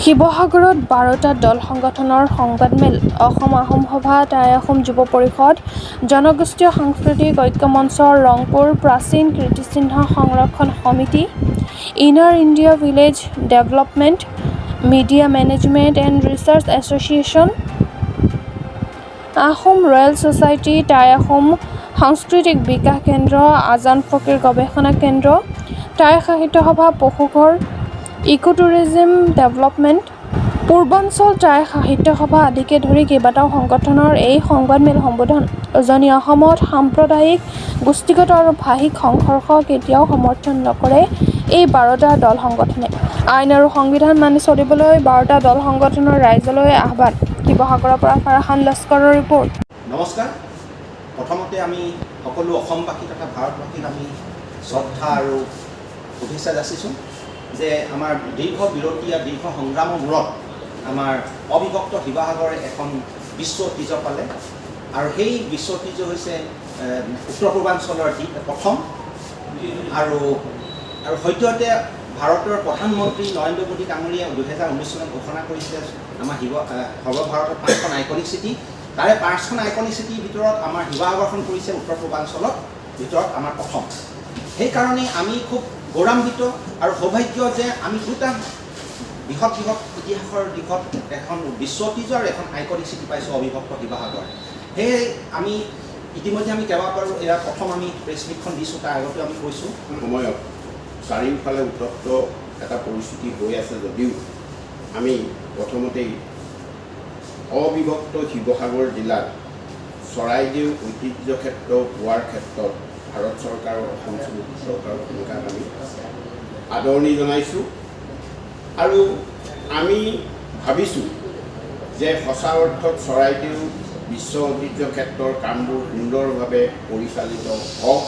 শিৱসাগৰত ১২টা দল সংগঠনৰ সংবাদমেল অসম আহোম সভা টাই আহোম যুৱ পৰিষদ জনগোষ্ঠীয় সাংস্কৃতিক ঐক্য মঞ্চ ৰংপুৰ প্ৰাচীন কীৰ্তিচিহ্ন সংৰক্ষণ সমিতি ইনাৰ India village development media management and research association Ahom royal society Tai Ahom সাংস্কৃতিক বিকাশ কেন্দ্ৰ আজান ফকীৰ গৱেষণা কেন্দ্ৰ টাই সাহিত্য সভা পশুঘৰ ইকোটুৰিজম ডেভেলপমেণ্ট পূৰ্বাঞ্চল টাই সাহিত্য সভা আদিকে ধৰি কেইবাটাও সংগঠনৰ এই সংবাদমেল সম্বোধন উজনি অসমত সাম্প্ৰদায়িক গোষ্ঠীগত আৰু ভাষিক সংঘৰ্ষ কেতিয়াও সমৰ্থন নকৰে এই ১২টা দল সংগঠনে। আইন আৰু সংবিধান মানি চলিবলৈ ১২টা দল সংগঠনৰ ৰাইজলৈ আহ্বান। শিৱসাগৰৰ পৰা ফাৰাহান লস্কৰৰ ৰিপৰ্ট। নমস্কাৰ। প্ৰথমতে আমি সকলো অসমবাসী তথা ভাৰতবাসীক আমি শ্ৰদ্ধা আৰু শুভেচ্ছা যাচিছোঁ যে আমাৰ দীৰ্ঘ বিৰতীয়া দীৰ্ঘ সংগ্ৰামৰ মূৰত আমাৰ অবিভক্ত শিৱসাগৰে এখন বিশ্ব ঐতিহ্য পালে আৰু সেই বিশ্ব ঐতিহ্য হৈছে উত্তৰ পূৰ্বাঞ্চলৰ প্ৰথম আৰু সদ্যহতে ভাৰতৰ প্ৰধানমন্ত্ৰী নৰেন্দ্ৰ মোদী ডাঙৰীয়াই ২০১৯ চনত ঘোষণা কৰিছে আমাৰ সৰ্বভাৰতৰ ৫খন আইকনিক চিটি। তাৰে 5খন আইকনিক চিটিৰ ভিতৰত আমাৰ শিৱসাগৰখন পৰিছে উত্তৰ পূৰ্বাঞ্চলত ভিতৰত আমাৰ প্ৰথম। সেইকাৰণে আমি খুব গৌৰৱান্বিত আৰু সৌভাগ্য যে আমি দুটা বৃহৎ ইতিহাসৰ দিশত এখন বিশ্ব ঐতিহ্য আৰু এখন আইকনিক চিটি পাইছোঁ অবিভক্ত শিৱসাগৰ। সেয়ে আমি ইতিমধ্যে আমি কেইবাবাৰো এয়া প্ৰথম আমি প্ৰেছ মিটখন দিছোঁ, তাৰ আগতে আমি কৈছোঁ সময়ত চাৰিওফালে উত্তপ্ত এটা পৰিস্থিতি হৈ আছে যদিও আমি প্ৰথমতেই অবিভক্ত শিৱসাগৰ জিলাত চৰাইদেউ ঐতিহ্য ক্ষেত্ৰ পোৱাৰ ক্ষেত্ৰত ভাৰত চৰকাৰ আৰু অসম চৰকাৰৰ ভূমিকাক আমি আদৰণি জনাইছোঁ আৰু আমি ভাবিছোঁ যে সঁচা অৰ্থত চৰাইদেউ বিশ্ব ঐতিহ্য ক্ষেত্ৰৰ কামবোৰ সুন্দৰভাৱে পৰিচালিত হওক,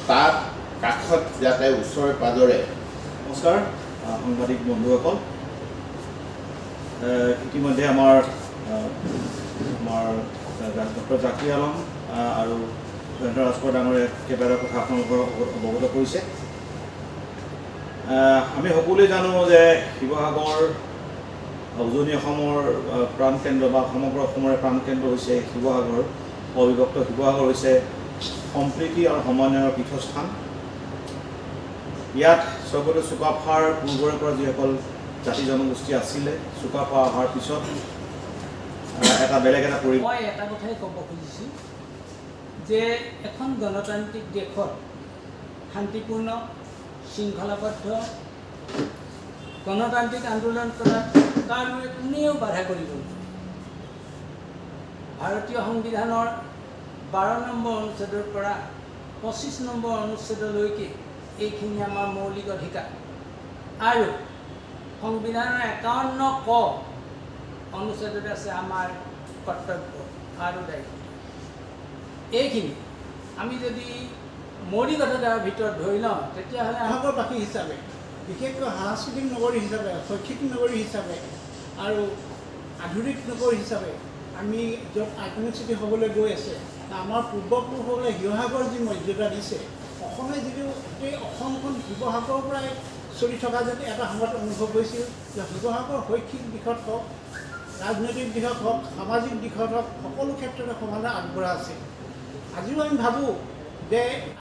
তাত কাষত যাতে ওচৰে পাঁজৰে। নমস্কাৰ সাংবাদিক বন্ধুসকল, ইতিমধ্যে আমাৰ ডক্টৰ জাকিৰ আলম আৰু সুৰেন্দ্ৰ ৰাজখোৱা ডাঙৰীয়াই কেইবাটাও কথা আপোনালোকৰ অৱগত কৰিছে। আমি সকলোৱে জানো যে শিৱসাগৰ উজনি অসমৰ প্ৰাণকেন্দ্ৰ বা সমগ্ৰ অসমৰে প্ৰাণকেন্দ্ৰ হৈছে শিৱসাগৰ। অবিভক্ত শিৱসাগৰ হৈছে সম্প্ৰীতি আৰু সমন্বয়ৰ পীঠস্থান। ইয়াত স্বৰ্গদেউ চুকাফাৰ পূৰ্বৰে পৰা যিসকল জাতি জনগোষ্ঠী আছিলে, চুকাফা অহাৰ পিছত এটা বেলেগ এটা পৰিৱেশ। মই এটা কথাই ক'ব খুজিছোঁ যে এখন গণতান্ত্ৰিক দেশত শান্তিপূৰ্ণ শৃংখলাবদ্ধ গণতান্ত্ৰিক আন্দোলন কৰাত কাৰোৰে কোনেও বাধা কৰিব নোৱাৰে। ভাৰতীয় সংবিধানৰ ১২ নম্বৰ অনুচ্ছেদৰ পৰা ২৫ নম্বৰ অনুচ্ছেদলৈকে এইখিনি আমাৰ মৌলিক অধিকাৰ আৰু সংবিধানৰ ৫১ ক অনুচ্ছেদত আছে আমাৰ কৰ্তব্য আৰু দায়িত্ব। এইখিনি আমি যদি মৌলিক অধিকাৰৰ ভিতৰত ধৰি লওঁ তেতিয়াহ'লে শিৱসাগৰবাসী হিচাপে, বিশেষকৈ সাংস্কৃতিক নগৰী হিচাপে, শৈক্ষিক নগৰী হিচাপে আৰু আধুনিক নগৰী হিচাপে আমি য'ত আইকনিক চিটি হ'বলৈ গৈ আছে, আমাৰ পূৰ্বপুৰুষসকলে শিৱসাগৰ যি মৰ্যাদা দিছে, অসমে যিটো গোটেই অসমখন শিৱসাগৰৰ পৰাই চলি থকা যেন এটা সময়ত অনুভৱ হৈছিল যে শিৱসাগৰ শৈক্ষিক দিশত হওক, ৰাজনৈতিক দিশত হওক, সামাজিক দিশত হওক, সকলো ক্ষেত্ৰতে সমানে আগবঢ়া আছে। আজিও আমি ভাবোঁ যে